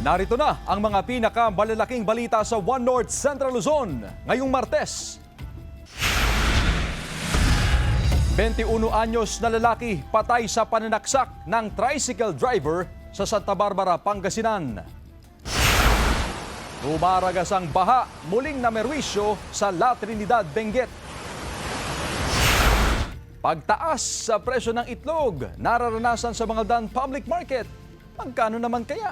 Narito na ang mga pinakamalalaking balita sa One North Central Luzon ngayong Martes. 21 anyos na lalaki patay sa pananaksak ng tricycle driver sa Santa Barbara, Pangasinan. Dumaragas ang baha, muling namerwisyo sa La Trinidad, Benguet. Pagtaas sa presyo ng itlog, nararanasan sa Mangaldan Public Market. Magkano naman kaya?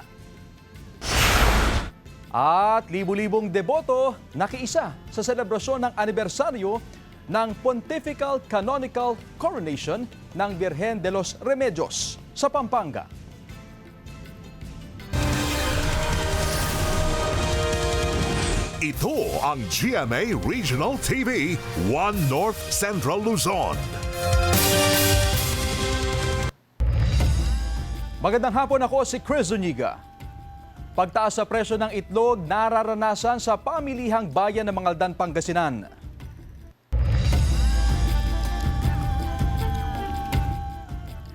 At libu-libong deboto nakiisa sa selebrasyon ng anibersaryo ng Pontifical Canonical Coronation ng Virgen de los Remedios sa Pampanga. Ito ang GMA Regional TV, One North Central Luzon. Magandang hapon, ako si Chris Zuniga. Pagtaas sa presyo ng itlog nararanasan sa pamilihang bayan ng Mangaldan, Pangasinan.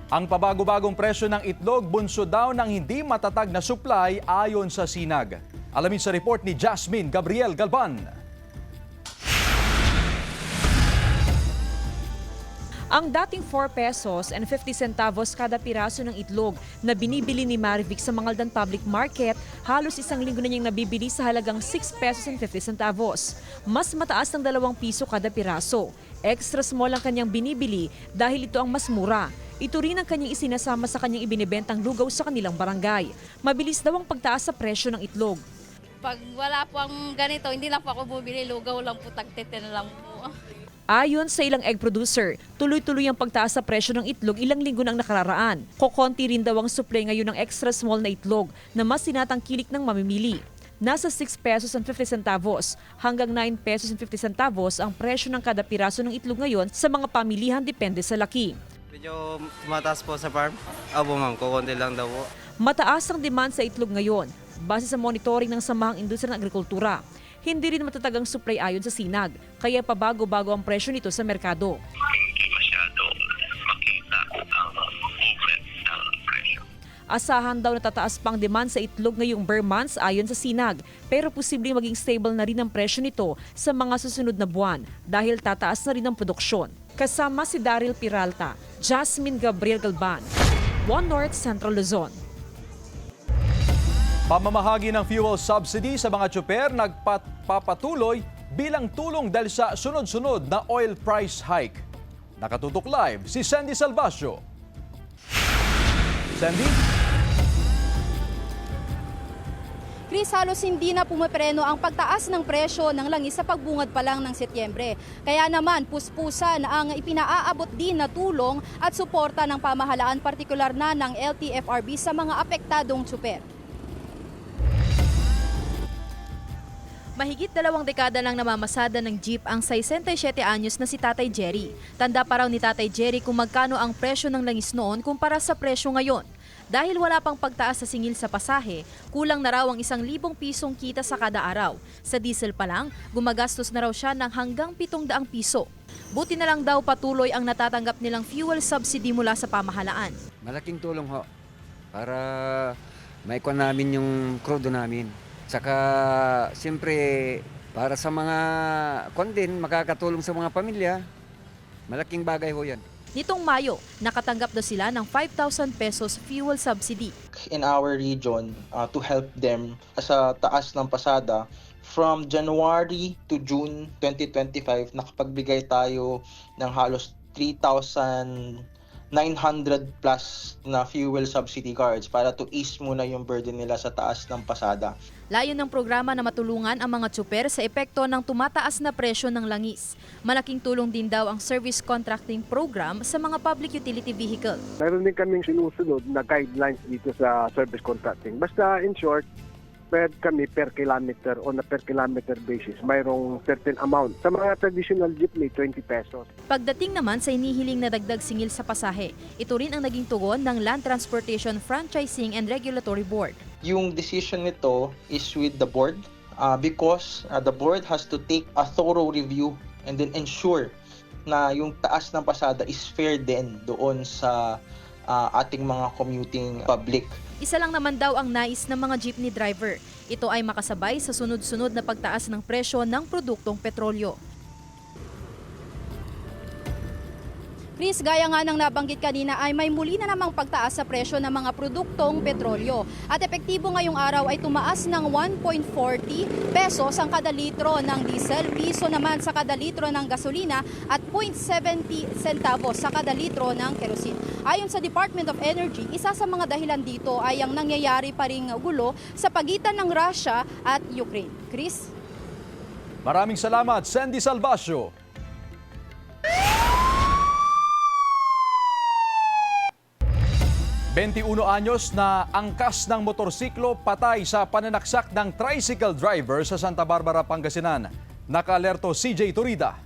Ang pabago-bagong presyo ng itlog bunso daw ng hindi matatag na supply ayon sa Sinag. Alamin sa report ni Jasmine Gabriel Galban. Ang dating 4 pesos and 50 centavos kada piraso ng itlog na binibili ni Marivic sa Mangaldan Public Market, halos isang linggo na niyang nabibili sa halagang 6 pesos and 50 centavos. Mas mataas ng 2 piso kada piraso. Extra small ang kanyang binibili dahil ito ang mas mura. Ito rin ang kanyang isinasama sa kanyang ibinibentang lugaw sa kanilang barangay. Mabilis daw ang pagtaas sa presyo ng itlog. Pag wala po ang ganito, hindi lang po ako bumili, lugaw lang po, tagtete na lang po. Ayon sa ilang egg producer, tuloy-tuloy ang pagtaas sa presyo ng itlog ilang linggo nang nakararaan. Kokonti rin daw ang supply ngayon ng extra small na itlog na mas sinatangkilik ng mamimili. Nasa 6 pesos and 50 centavos hanggang 9 pesos and 50 centavos ang presyo ng kada piraso ng itlog ngayon sa mga pamilihan depende sa laki. Medyo tumataas po sa farm. Abo ma'am, kukunti lang daw po. Mataas ang demand sa itlog ngayon base sa monitoring ng Samahang Industriya ng Agrikultura. Hindi rin matatag ang supply ayon sa Sinag, kaya pabago-bago ang presyo nito sa merkado. Hindi masyado makita ang movement ng presyo. Asahan daw na tataas pang demand sa itlog ngayong bare months ayon sa Sinag, pero posibleng maging stable na rin ang presyo nito sa mga susunod na buwan dahil tataas na rin ang produksyon. Kasama si Daryl Peralta, Jasmine Gabriel Galban, One North Central Luzon. Pamamahagi ng fuel subsidy sa mga tsuper nagpapatuloy bilang tulong dahil sa sunod-sunod na oil price hike. Nakatutok live si Sandy Salvacio. Sandy? Chris, halos hindi na pumapreno ang pagtaas ng presyo ng langis sa pagbungad pa lang ng Setyembre. Kaya naman, puspusan ang ipinaaabot din na tulong at suporta ng pamahalaan, partikular na ng LTFRB sa mga apektadong tsuper. Mahigit 2 dekada nang namamasada ng jeep ang 67 anyos na si Tatay Jerry. Tanda pa raw ni Tatay Jerry kung magkano ang presyo ng langis noon kumpara sa presyo ngayon. Dahil wala pang pagtaas sa singil sa pasahe, kulang na raw ang 1,000 pisong kita sa kada araw. Sa diesel pa lang, gumagastos na raw siya ng hanggang 700 piso. Buti na lang daw patuloy ang natatanggap nilang fuel subsidy mula sa pamahalaan. Malaking tulong ho para maikon namin yung krudo namin. Saka siyempre para sa mga din, makakatulong sa mga pamilya, malaking bagay ho yan. Nitong Mayo, nakatanggap daw sila ng 5,000 pesos fuel subsidy. In our region, to help them sa taas ng pasada, from January to June 2025, nakapagbigay tayo ng halos 3,900 plus na fuel subsidy cards para to ease muna yung burden nila sa taas ng pasada. Layon ng programa na matulungan ang mga tsuper sa epekto ng tumataas na presyo ng langis. Malaking tulong din daw ang service contracting program sa mga public utility vehicle. Meron din kaming sinusunod na guidelines dito sa service contracting. Basta in short, per kami per kilometer on a per kilometer basis, mayroong certain amount. Sa mga traditional jeepney, 20 pesos. Pagdating naman sa inihiling na dagdag singil sa pasahe, ito rin ang naging tugon ng Land Transportation Franchising and Regulatory Board. Yung decision nito is with the board because the board has to take a thorough review and then ensure na yung taas ng pasada is fair din doon sa ating mga commuting public. Isa lang naman daw ang nais ng mga jeepney driver. Ito ay makasabay sa sunod-sunod na pagtaas ng presyo ng produktong petrolyo. Chris, gaya nga ng nabanggit kanina ay may muli na namang pagtaas sa presyo ng mga produktong petrolyo. At epektibo ngayong araw ay tumaas ng 1.40 pesos ang kada litro ng diesel, piso naman sa kada litro ng gasolina at 0.70 centavos sa kada litro ng kerosene. Ayon sa Department of Energy, isa sa mga dahilan dito ay ang nangyayari pa ring gulo sa pagitan ng Russia at Ukraine. Chris? Maraming salamat, Sandy Salvacio. Bentiuno anyos na angkas ng motorsiklo patay sa pananaksak ng tricycle driver sa Santa Barbara, Pangasinan. Naka-alerto CJ Turida.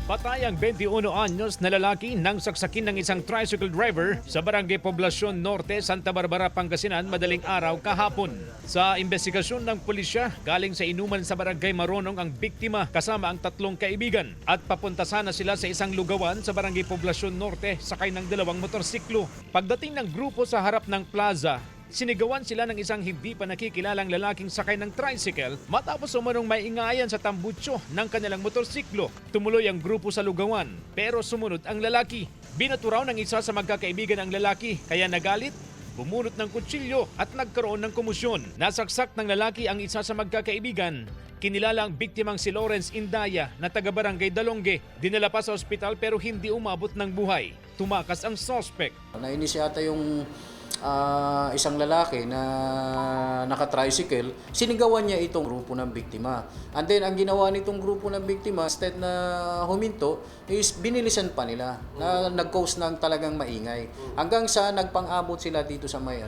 Patay ang 21 anyos na lalaki nang saksakin ng isang tricycle driver sa Barangay Poblacion Norte, Santa Barbara, Pangasinan madaling araw kahapon. Sa investigasyon ng pulisya, galing sa inuman sa Barangay Maronong ang biktima kasama ang 3 kaibigan at papunta sana sila sa isang lugawan sa Barangay Poblacion Norte sakay ng 2 motorsiklo. Pagdating ng grupo sa harap ng plaza, sinigawan sila ng isang hindi pa nakikilalang lalaking sakay ng tricycle matapos umanong maingayan sa tambutso ng kanilang motorsiklo. Tumuloy ang grupo sa lugawan pero sumunod ang lalaki. Binaturaw ng isa sa magkakaibigan ang lalaki kaya nagalit, bumunot ng kutsilyo at nagkaroon ng komusyon. Nasaksak ng lalaki ang isa sa magkakaibigan. Kinilala ang biktimang si Lawrence Indaya na taga-barangay Dalonge. Dinala pa sa ospital pero hindi umabot ng buhay. Tumakas ang suspect. Nainis yata yung isang lalaki na naka-tricycle, sinigawan niya itong grupo ng biktima. And then, ang ginawa nitong grupo ng biktima, instead na huminto, is binilisan pa nila na nag-cause ng talagang maingay. Hanggang sa nagpang-abot sila dito sa may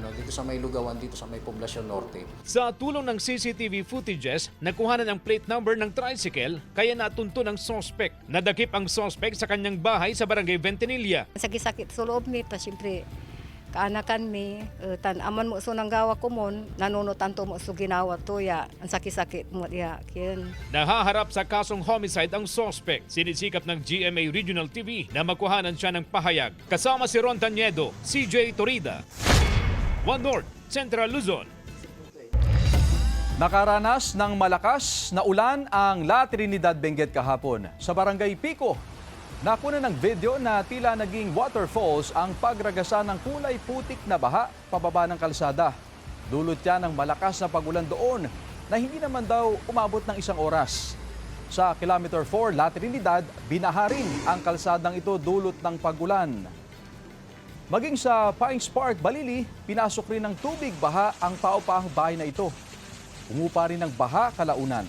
lugawan, dito sa may Poblacion Norte. Sa tulong ng CCTV footages, nakuhanan ang plate number ng tricycle kaya natunto ng suspect. Nadakip ang suspect sa kanyang bahay sa Barangay Ventanilla. Sakit-sakit sa loob nito, siyempre. Kaanakan mi, tanaman mo so nang gawa ko mon, nanunutan to mo so ginawa to ya, ang sakit-sakit mo ya, kin. Nahaharap sa kasong homicide ang suspect. Sinisikap ng GMA Regional TV na makuhanan siya ng pahayag. Kasama si Ron Taniedo, CJ Torida, One North, Central Luzon. Nakaranas ng malakas na ulan ang La Trinidad Benguet kahapon sa Barangay Pico. Nakuna ng video na tila naging waterfalls ang pagragasa ng kulay putik na baha pababa ng kalsada. Dulot yan ng malakas na pagulan doon na hindi naman daw umabot ng 1 oras. Sa Kilometer 4, La Trinidad, binaha rin ang kalsadang ito dulot ng pagulan. Maging sa Pines Park, Balili, pinasok rin ng tubig baha ang paupahang bahay na ito. Umupa rin ng baha kalaunan.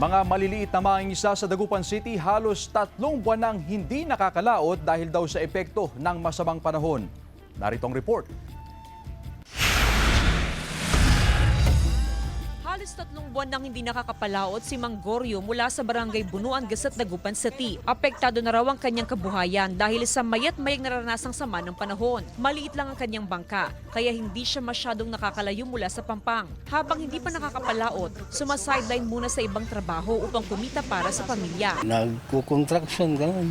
Mga maliliit na mangingisda sa Dagupan City halos 3 buwan nang hindi nakakalaot dahil daw sa epekto ng masamang panahon. Narito ang report. Halos 3 buwan nang hindi nakakapalaot si Mang Goryo mula sa Barangay Bunuan, Gasat, Dagupan City. Apektado na raw ang kanyang kabuhayan dahil sa mayat-mayang naranasang sama ng panahon. Maliit lang ang kanyang bangka, kaya hindi siya masyadong nakakalayo mula sa Pampang. Habang hindi pa nakakapalaot, sumasideline muna sa ibang trabaho upang kumita para sa pamilya. Nagko-contraction ganun.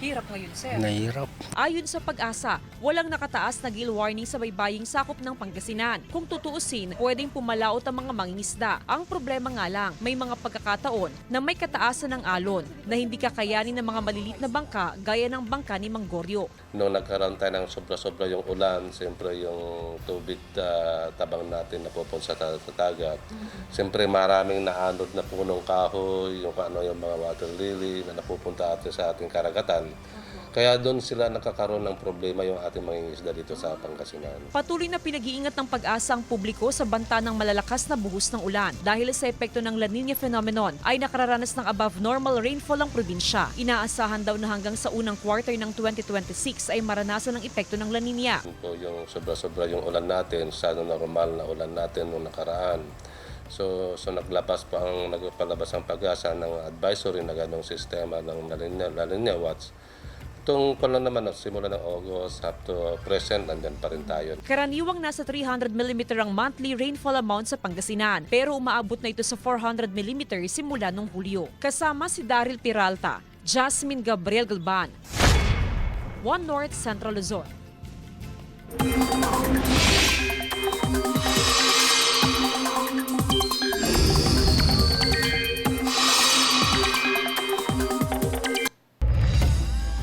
Hirap ngayon, sir. Nahirap. Ayon sa Pag-asa, walang nakataas na gill warning sa baybaying sakop ng Pangasinan. Kung tutuusin, pwedeng pumalaot ang mga mangingisda. Ang problema nga lang, may mga pagkakataon na may kataasan ng alon na hindi kakayanin ng mga malilit na bangka gaya ng bangka ni Mang Goryo. Nung nagkaroon tayo ng sobra-sobra yung ulan, siyempre yung tubig tabang natin napupunta sa dagat. Siyempre maraming naanod na punong kahoy, yung mga water lily na napupunta atin sa ating karagatan. Kaya doon sila nakakaroon ng problema yung ating mangingisda dito sa Pangasinan. Patuloy na pinag-iingat ng Pag-asa ang publiko sa banta ng malalakas na buhos ng ulan. Dahil sa epekto ng La Nina phenomenon ay nakararanas ng above normal rainfall ang probinsya. Inaasahan daw na hanggang sa unang quarter ng 2026 ay maranasan ang epekto ng La Nina. Yung sobra-sobra yung ulan natin sa normal na ulan natin noong nakaraan. So nagpalabas ang Pag-asa ng advisory na ganong sistema ng La Nina Watch Itong lang naman, simula ng August up to present, nandyan pa rin tayo. Karaniwang nasa 300 mm ang monthly rainfall amount sa Pangasinan, pero umaabot na ito sa 400 mm simula noong Hulyo. Kasama si Daryl Peralta, Jasmine Gabriel Galban, One North Central Luzon.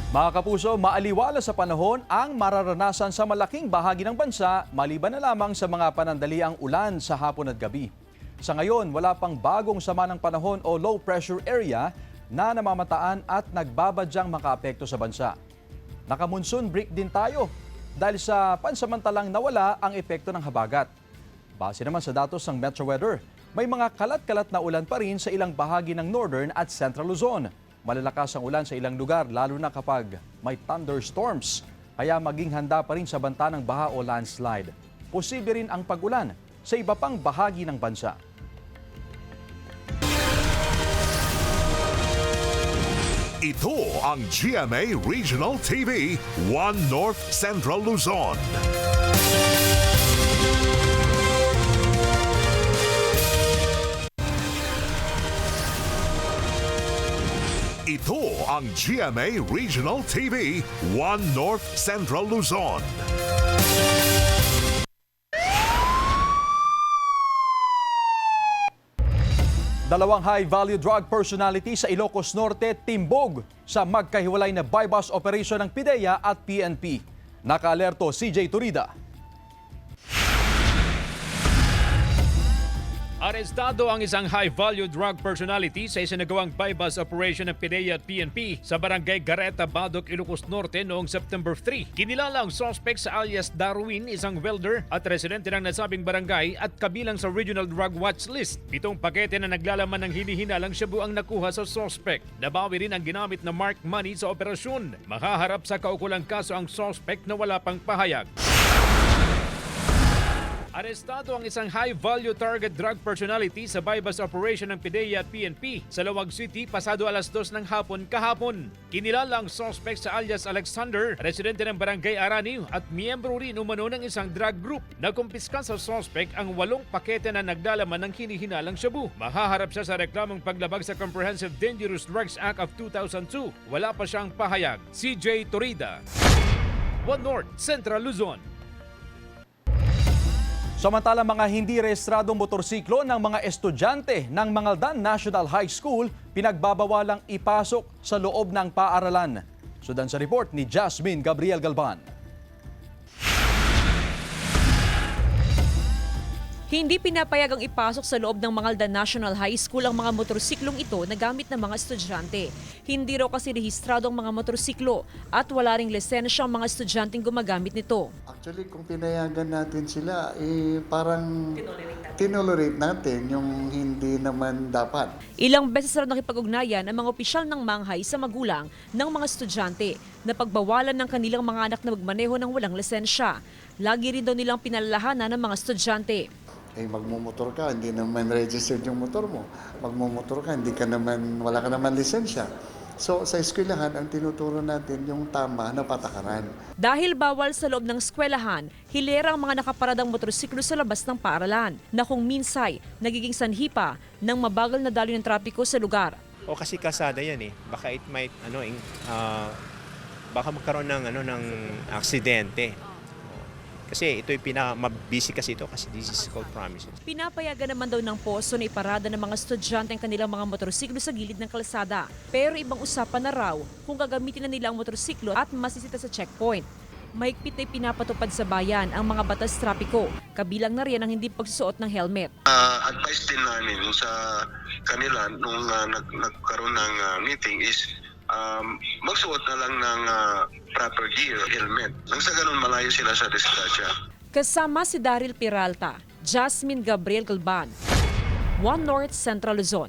Mga kapuso, maaliwala sa panahon ang mararanasan sa malaking bahagi ng bansa maliban na lamang sa mga panandaliang ulan sa hapon at gabi. Sa ngayon, wala pang bagong sama ng panahon o low pressure area na namamataan at nagbabadyang makaapekto sa bansa. Naka-monsoon break din tayo dahil sa pansamantalang nawala ang epekto ng habagat. Base naman sa datos ng Metro Weather, may mga kalat-kalat na ulan pa rin sa ilang bahagi ng Northern at Central Luzon. Malalakas ang ulan sa ilang lugar lalo na kapag may thunderstorms. Kaya maging handa pa rin sa banta ng baha o landslide. Posible rin ang pag-ulan sa iba pang bahagi ng bansa. Ito ang GMA Regional TV, One North Central Luzon. Ito ang GMA Regional TV, One North Central Luzon. Dalawang high-value drug personality sa Ilocos Norte timbog sa magkahiwalay na buy-bust operation ng PIDEA at PNP. Naka-alerto CJ Turida. Arestado ang isang high-value drug personality sa isinagawang buy-bust operation ng PIDEA at PNP sa barangay Gareta, Badok, Ilocos Norte noong September 3. Kinilala ang suspect sa alias Darwin, isang welder at residente ng nasabing barangay at kabilang sa Regional Drug Watch List. 7 pakete na naglalaman ng hinihinalang shabu ang nakuha sa suspect. Nabawi rin ang ginamit na marked money sa operasyon. Makaharap sa kaukulang kaso ang suspect na wala pang pahayag. Arestado ang isang high-value target drug personality sa buy-bust operation ng PIDEA at PNP sa Lawag City pasado alas 2 ng hapon kahapon. Kinilala ang suspect sa alias Alexander, residente ng barangay Araniw at miyembro rin umano ng isang drug group. Nakumpiska sa suspect ang 8 pakete na naglalaman ng hinihinalang shabu. Mahaharap siya sa reklamong paglabag sa Comprehensive Dangerous Drugs Act of 2002. Wala pa siyang pahayag. CJ Turida, One North Central Luzon. Samantala, mga hindi rehistradong motorsiklo ng mga estudyante ng Mangaldan National High School pinagbabawalang ipasok sa loob ng paaralan. Sundan sa report ni Jasmine Gabriel Galban. Hindi pinapayag ang ipasok sa loob ng Mangaldan National High School ang mga motorsiklong ito na gamit ng mga estudyante. Hindi raw kasi rehistrado ang mga motorsiklo at wala ring lisensya ang mga estudyanteng gumagamit nito. Actually, kung pinayagan natin sila, parang tinolerate natin yung hindi naman dapat. Ilang beses raw nakipag-ugnayan ang mga opisyal ng Manghay sa magulang ng mga estudyante na pagbawalan ng kanilang mga anak na magmaneho ng walang lisensya. Lagi rin daw nilang pinalalahanan ng mga estudyante. Magmumotor ka, hindi naman registered yung motor mo. Magmumotor ka, wala ka naman lisensya. So sa eskwelahan, ang tinuturo natin yung tama na patakaran. Dahil bawal sa loob ng eskwelahan, hilera ang mga nakaparadang motorsiklo sa labas ng paaralan na kung minsay nagiging sanhi pa ng mabagal na daloy ng trapiko sa lugar. O kasi kasada yan eh. Baka it might baka magkaroon ng aksidente. Kasi ito yung mabisi kasi ito kasi this is called promises. Pinapayagan naman daw ng poso na iparada ng mga estudyante ang kanilang mga motorsiklo sa gilid ng kalsada. Pero ibang usapan na raw kung gagamitin na nila ang motorsiklo at masisita sa checkpoint. Mahigpit na pinapatupad sa bayan ang mga batas trapiko, kabilang na rin ang hindi pagsusuot ng helmet. Advice din namin sa kanila nung nagkaroon ng meeting is magsuot na lang ng proper gear, helmet. Nang sa ganun malayo sila sa disgrasya. Kasama si Daryl Peralta, Jasmine Gabriel Galban, One North Central Luzon.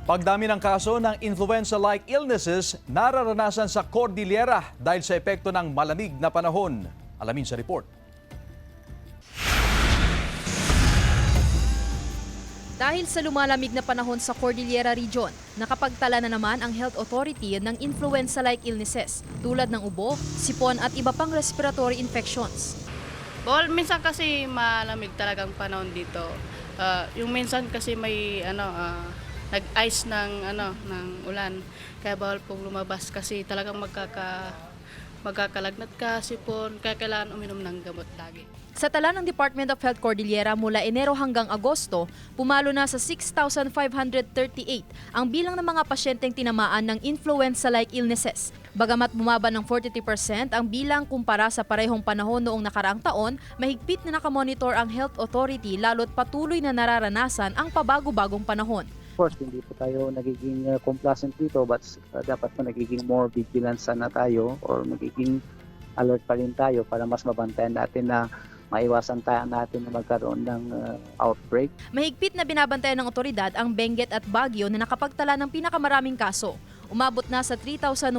Pagdami ng kaso ng influenza-like illnesses nararanasan sa Cordillera dahil sa epekto ng malamig na panahon. Alamin sa report. Dahil sa lumalamig na panahon sa Cordillera Region, nakapagtala na naman ang Health Authority ng influenza-like illnesses tulad ng ubo, sipon at iba pang respiratory infections. Minsan kasi malamig talagang panahon dito. Yung minsan kasi may nag-ice ng ulan. Kaya bawal pong lumabas kasi talagang magkakalagnat ka, sipon, kaya kailangan uminom ng gamot lagi. Sa tala ng Department of Health Cordillera mula Enero hanggang Agosto, pumalo na sa 6,538 ang bilang ng mga pasyenteng tinamaan ng influenza-like illnesses. Bagamat bumaba ng 43% ang bilang kumpara sa parehong panahon noong nakaraang taon, mahigpit na nakamonitor ang Health Authority lalo't patuloy na nararanasan ang pabago-bagong panahon. Of course, hindi po tayo nagiging complacent dito, but dapat po nagiging more vigilant sana tayo or magiging alert pa rin tayo para mas mabantayan natin na maiwasan natin na magkaroon ng outbreak. Mahigpit na binabantayan ng otoridad ang Benguet at Baguio na nakapagtala ng pinakamaraming kaso. Umabot na sa 3,122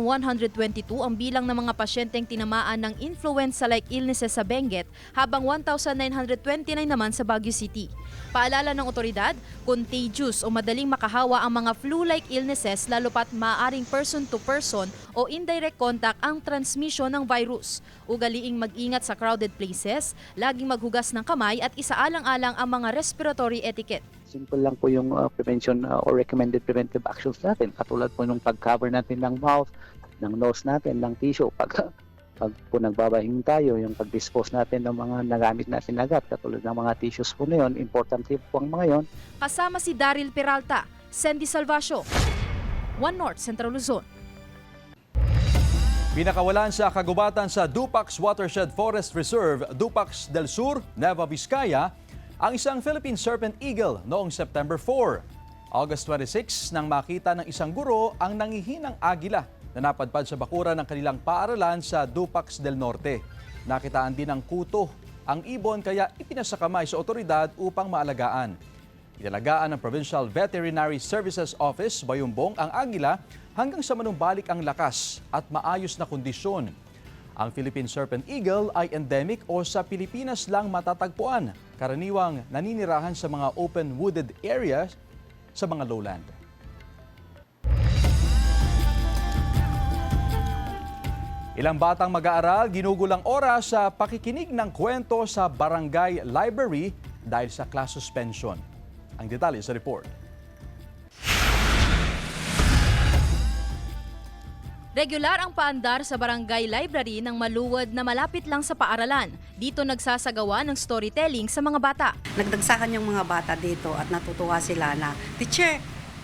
ang bilang ng mga pasyenteng tinamaan ng influenza-like illnesses sa Benguet, habang 1,929 naman sa Baguio City. Paalala ng otoridad, contagious o madaling makahawa ang mga flu-like illnesses lalo pat maaaring person-to-person o indirect contact ang transmission ng virus. Ugaliing mag-ingat sa crowded places, laging maghugas ng kamay at isaalang-alang ang mga respiratory etiquette. Simple lang po yung prevention or recommended preventive actions natin. Katulad po yung pag-cover natin ng mouth, ng nose natin, ng tissue. Pag po nagbabahing tayo, yung pag-dispose natin ng mga nagamit natin agad, katulad ng mga tissues po na yun, importante po ang mga yun. Kasama si Daryl Peralta, Sandy Salvacio, One North Central Luzon. Pinakawalan sa kagubatan sa Dupax Watershed Forest Reserve, Dupax del Sur, Nueva Vizcaya, ang isang Philippine Serpent Eagle noong September 4. August 26 nang makita ng isang guro ang nangihinang agila na napadpad sa bakuran ng kanilang paaralan sa Dupax del Norte. Nakitaan din ng kuto ang ibon kaya ipinasakamay sa otoridad upang maalagaan. Inalagaan ng Provincial Veterinary Services Office, Bayumbong, ang agila hanggang sa manumbalik ang lakas at maayos na kondisyon. Ang Philippine Serpent Eagle ay endemic o sa Pilipinas lang matatagpuan, karaniwang naninirahan sa mga open wooded areas sa mga lowland. Ilang batang mag-aaral ginugulang oras sa pakikinig ng kwento sa barangay library dahil sa class suspension. Ang detalye sa report. Regular ang paandar sa barangay library ng Maluwad na malapit lang sa paaralan. Dito nagsasagawa ng storytelling sa mga bata. Nagdagsakan yung mga bata dito at natutuwa sila na, "Teacher,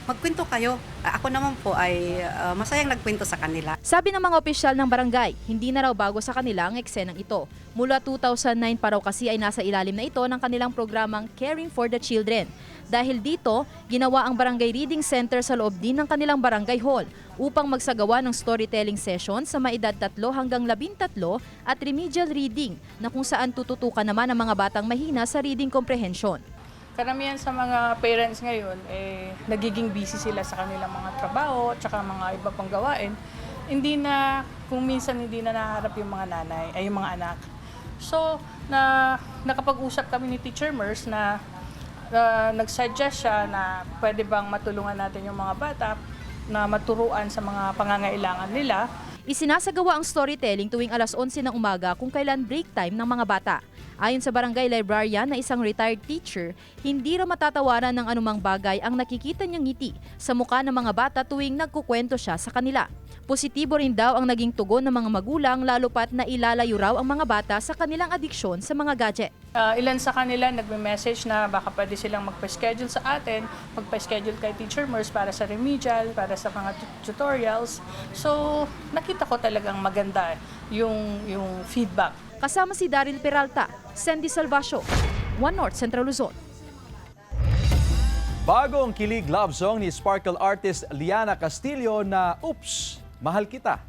magkwento kayo." Ako naman po ay masayang nagkwento sa kanila. Sabi ng mga opisyal ng barangay, hindi na raw bago sa kanila ang eksenang ito. Mula 2009 pa raw kasi ay nasa ilalim na ito ng kanilang programang Caring for the Children. Dahil dito, ginawa ang Barangay Reading Center sa loob din ng kanilang barangay hall upang magsagawa ng storytelling session sa mga edad 3 hanggang 13 at remedial reading na kung saan tututukan naman ang mga batang mahina sa reading comprehension. Karamihan sa mga parents ngayon, nagiging busy sila sa kanilang mga trabaho at saka mga iba pang gawain. Kung minsan hindi na naharap yung mga nanay, ay yung mga anak. So, nakapag-usap kami ni Teacher Mers na nag-suggest siya na pwede bang matulungan natin yung mga bata na maturuan sa mga pangangailangan nila. Isinasagawa ang storytelling tuwing alas 11 ng umaga kung kailan break time ng mga bata. Ayon sa barangay librarian na isang retired teacher, hindi raw matatawaran ng anumang bagay ang nakikita niyang ngiti sa mukha ng mga bata tuwing nagkukwento siya sa kanila. Positibo rin daw ang naging tugon ng mga magulang lalo pat na ilalayo raw ang mga bata sa kanilang adiksyon sa mga gadget. Ilan sa kanila nagme-message na baka pwede silang magpa-schedule sa atin, magpa-schedule kay Teacher Mers para sa remedial, para sa mga tutorials. So, nakita ko talagang maganda yung feedback. Kasama si Daryl Peralta, Sandy Salvacio, One North Central Luzon. Bagong kilig love song ni Sparkle artist Liana Castillo na Oops, Mahal Kita.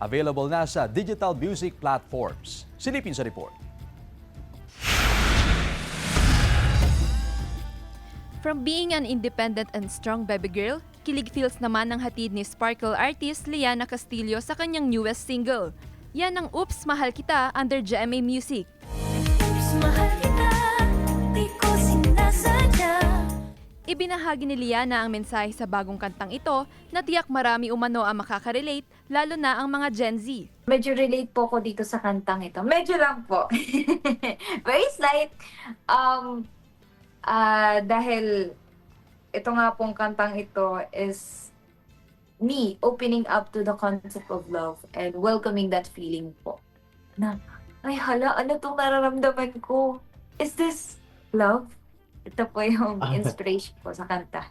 Available na sa digital music platforms. Silipin sa report. From being an independent and strong baby girl, kilig feels naman ang hatid ni Sparkle artist Liana Castillo sa kanyang newest single. Yan ang Oops, Mahal Kita under GMA Music. Oops, mahal kita, di ko sinasadya. Ibinahagi ni Liana ang mensahe sa bagong kantang ito na tiyak marami umano ang makaka-relate, lalo na ang mga Gen Z. Medyo relate po ko dito sa kantang ito. Medyo lang po. Very slight. Dahil ito nga pong kantang ito is me opening up to the concept of love and welcoming that feeling po. Na, ay hala, ano itong nararamdaman ko? Is this love? Ito po yung inspiration po sa kanta.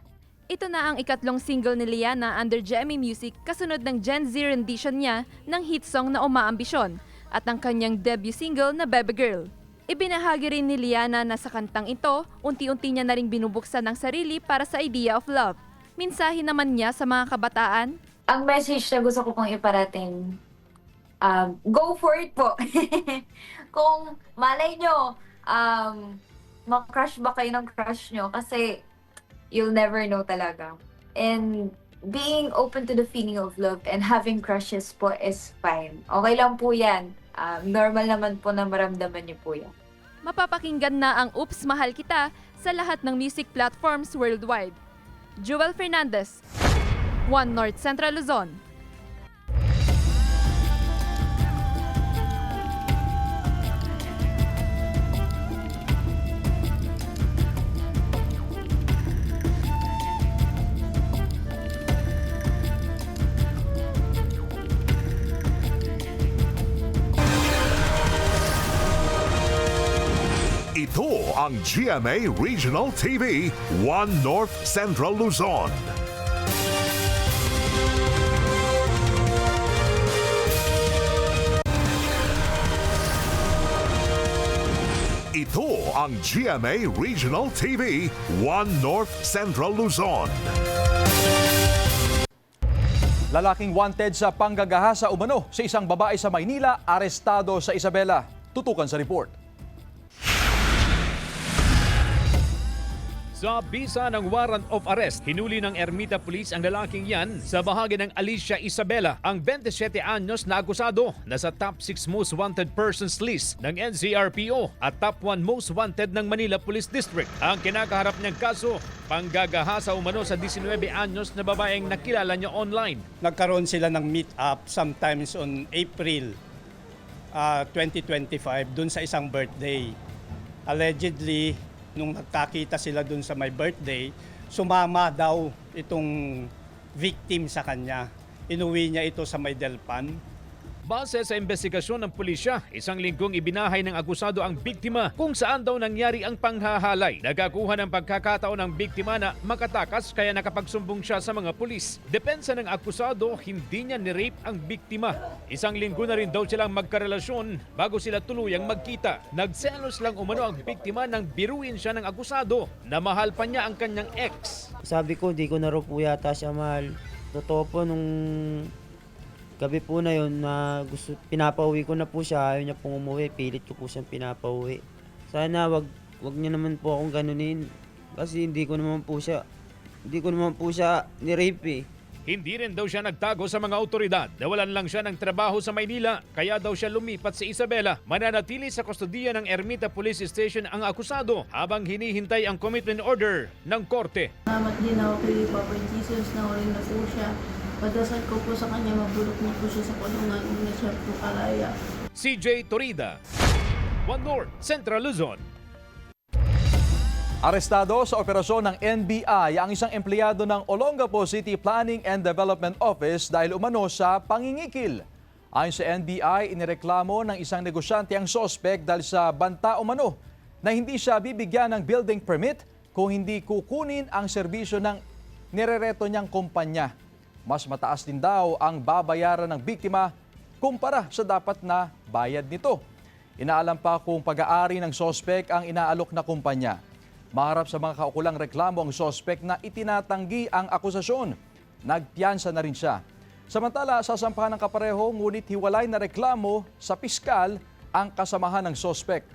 Ito na ang ikatlong single ni Liana under GMA Music kasunod ng Gen Z rendition niya ng hit song na Umaambisyon at ang kanyang debut single na Baby Girl. Ibinahagi rin ni Liana na sa kantang ito, unti-unti niya na ring binubuksan ang sarili para sa idea of love. Mensahe naman niya sa mga kabataan. Ang message na gusto ko pong iparating, go for it po. Kung malay nyo, mag-crush ba kayo ng crush nyo? Kasi you'll never know talaga. And being open to the feeling of love and having crushes po is fine. Okay lang po yan. Normal naman po na maramdaman niyo po yan. Mapapakinggan na ang Oops, Mahal Kita sa lahat ng music platforms worldwide. Joel Fernandez, One North Central Luzon. Ito ang GMA Regional TV, One North Central Luzon. Ito ang GMA Regional TV, One North Central Luzon. Lalaking wanted sa panggagahasa umano sa isang babae sa Maynila, arestado sa Isabela. Tutukan sa report. Sa bisa ng warrant of arrest, hinuli ng Ermita Police ang lalaking yan sa bahagi ng Alicia Isabela, ang 27 anyos na akusado na sa top 6 most wanted persons list ng NCRPO at top 1 most wanted ng Manila Police District. Ang kinakaharap niyang kaso, panggagahasa umano sa 19 anyos na babaeng nakilala niya online. Nagkaroon sila ng meet-up sometimes on April 2025 dun sa isang birthday. Allegedly, nung nagkakita sila dun sa my birthday, sumama daw itong victim sa kanya. Inuwi niya ito sa may Delpan. Base sa investigasyon ng pulisya, isang linggong ibinahay ng akusado ang biktima kung saan daw nangyari ang panghahalay. Nagkakuha ng pagkakataon ng biktima na makatakas kaya nakapagsumbong siya sa mga pulis. Depensa ng akusado, hindi niya ni-rape ang biktima. Isang linggo na rin daw silang magkarelasyon bago sila tuluyang magkita. Nagselos lang umano ang biktima nang biruin siya ng akusado na mahal pa niya ang kanyang ex. Sabi ko, di ko na raw po yata siya mahal. Totoo po, nung gabi po na yun na pinapauwi ko na po siya, ayaw niya pong umuwi, pilit ko po siyang pinapauwi. Sana wag niya naman po akong ganunin kasi hindi ko naman po siya ni-rape eh. Hindi rin daw siya nagtago sa mga otoridad. Nawalan lang siya ng trabaho sa Maynila, kaya daw siya lumipat sa Isabela. Mananatili sa kustodiya ng Ermita Police Station ang akusado habang hinihintay ang commitment order ng korte. Salamat din ako kay Papa Jesus na uling na po siya. Padasal ko po sa kanya, mabulok na po siya sa kulungan kung na siya po kalaya. CJ Torida, One North Central Luzon. Arestado sa operasyon ng NBI ang isang empleyado ng Olongapo City Planning and Development Office dahil umano sa pangingikil. Ayon sa NBI, inireklamo ng isang negosyante ang sospek dahil sa banta umano na hindi siya bibigyan ng building permit kung hindi kukunin ang serbisyo ng nirereto niyang kumpanya. Mas mataas din daw ang babayaran ng biktima kumpara sa dapat na bayad nito. Inaalam pa kung pag-aari ng sospek ang inaalok na kumpanya. Maharap sa mga kaukulang reklamo ang sospek na itinatanggi ang akusasyon. Nagpiyansa na rin siya. Samantala, sasampahan ng kapareho ngunit hiwalay na reklamo sa piskal ang kasamahan ng sospek.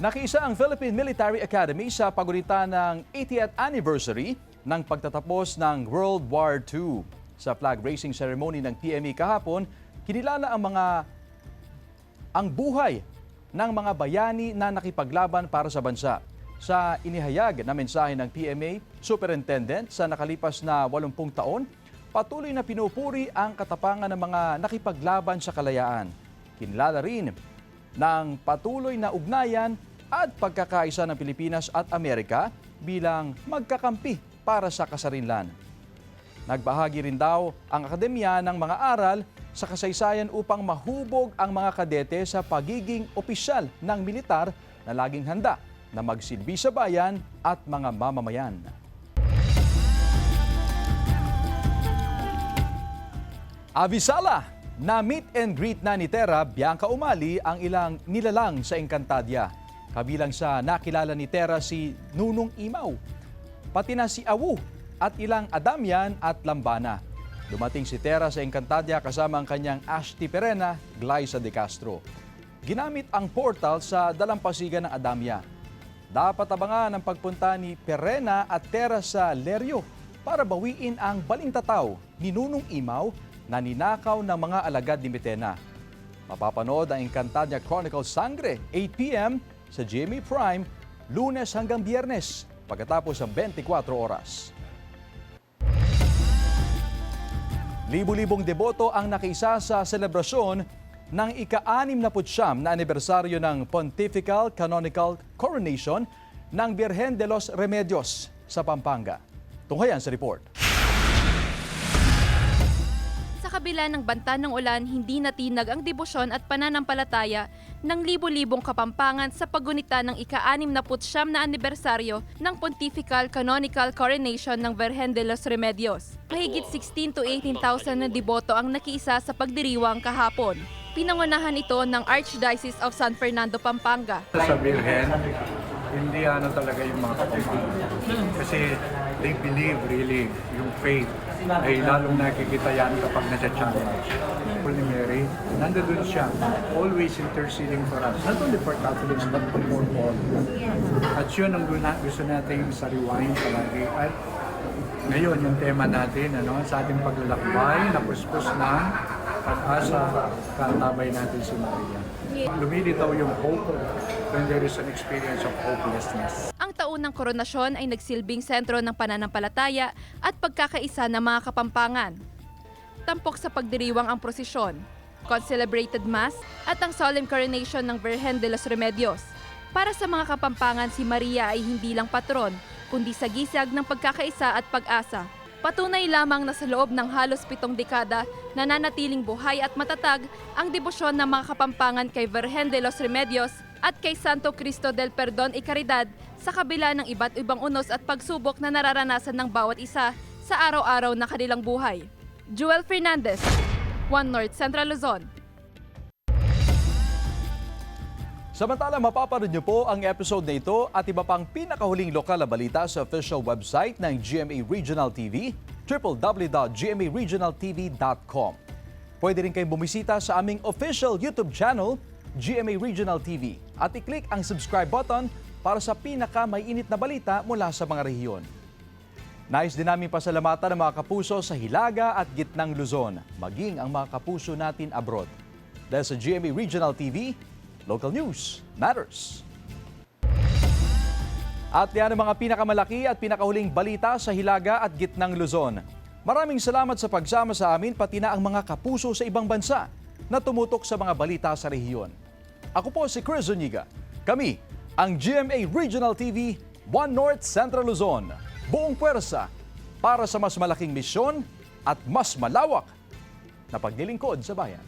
Nakiisa ang Philippine Military Academy sa paggunita ng 80th anniversary ng pagtatapos ng World War II. Sa flag raising ceremony ng PME kahapon, kinilala ang buhay ng mga bayani na nakipaglaban para sa bansa. Sa inihayag na mensahe ng PMA Superintendent sa nakalipas na 80 taon, patuloy na pinupuri ang katapangan ng mga nakipaglaban sa kalayaan. Kinilala rin ng patuloy na ugnayan at pagkakaisa ng Pilipinas at Amerika bilang magkakampi para sa kasarinlan. Nagbahagi rin daw ang akademya ng mga aral sa kasaysayan upang mahubog ang mga kadete sa pagiging opisyal ng militar na laging handa na magsilbi sa bayan at mga mamamayan. Avisala, na meet and greet na ni Terra Bianca Umali ang ilang nilalang sa Encantadia. Kabilang sa nakilala ni Terra si Nunong Imaw, pati na si Awu at ilang Adamian at Lambana. Dumating si Terra sa Encantadia kasama ang kanyang Ashti Perena, Glyza de Castro. Ginamit ang portal sa dalampasigan ng Adamya. Dapat abangan ang pagpunta ni Perena at Terra sa Lerio para bawiin ang balintataw ni Nunong Imaw na ninakaw ng mga alagad ni Mitena. Mapapanood ang Encantadia Chronicles Sangre, 8 p.m. sa GMA Prime, Lunes hanggang Biyernes, pagkatapos ng 24 oras. Libu-libong deboto ang nakiisa sa selebrasyon ng ika-69 na anibersaryo ng Pontifical Canonical Coronation ng Birhen de los Remedios sa Pampanga. Tunghayan sa report. Sa kabila ng banta ng ulan, hindi natinag ang debosyon at pananampalataya ng libu-libong Kapampangan sa paggunita ng ika-69 na anibersaryo ng Pontifical Canonical Coronation ng Virgen de los Remedios. Mahigit 16,000 to 18,000 na deboto ang nakiisa sa pagdiriwang kahapon. Pinangunahan ito ng Archdiocese of San Fernando, Pampanga. Sa Birhen, hindi talaga yung mga Kapampangan. Kasi they believe really yung faith ay lalong nakikita yan kapag nasa challenge. Holy Mary, nandoon siya, always interceding for us. Not only for Catholics, but for all. At yun ang gusto natin sariwain palagi. At ngayon, yung tema natin, sa ating paglalakbay, napuspos ng pag-asa, katabay natin si Maria. Lumilitaw yung hope when there is an experience of hopelessness. Ang taunang koronasyon ay nagsilbing sentro ng pananampalataya at pagkakaisa ng mga Kapampangan. Tampok sa pagdiriwang ang prosesyon, concelebrated mass at ang solemn coronation ng Virgen de los Remedios. Para sa mga Kapampangan, si Maria ay hindi lang patron, kundi sagisag ng pagkakaisa at pag-asa. Patunay lamang na sa loob ng halos 7 dekada, nananatiling buhay at matatag ang debosyon ng mga Kapampangan kay Virgen de los Remedios at kay Santo Cristo del Perdon y Caridad sa kabila ng iba't ibang unos at pagsubok na nararanasan ng bawat isa sa araw-araw na kanilang buhay. Joel Fernandez, One North Central Luzon. Samantala, mapapanood niyo po ang episode na ito at iba pang pinakahuling lokal na balita sa official website ng GMA Regional TV, www.gmaregionaltv.com. Pwede rin kayong bumisita sa aming official YouTube channel, GMA Regional TV, at i-click ang subscribe button para sa pinaka-mainit na balita mula sa mga rehiyon. Nais din namin pasalamatan ang mga kapuso sa Hilaga at Gitnang Luzon, maging ang mga kapuso natin abroad. Dahil sa GMA Regional TV, local news matters. At yan ang mga pinakamalaki at pinakahuling balita sa Hilaga at Gitnang Luzon. Maraming salamat sa pagsama sa amin, pati na ang mga kapuso sa ibang bansa na tumutok sa mga balita sa rehiyon. Ako po si Chris Zuniga. Kami ang GMA Regional TV, One North Central Luzon. Buong puwersa para sa mas malaking misyon at mas malawak na paglilingkod sa bayan.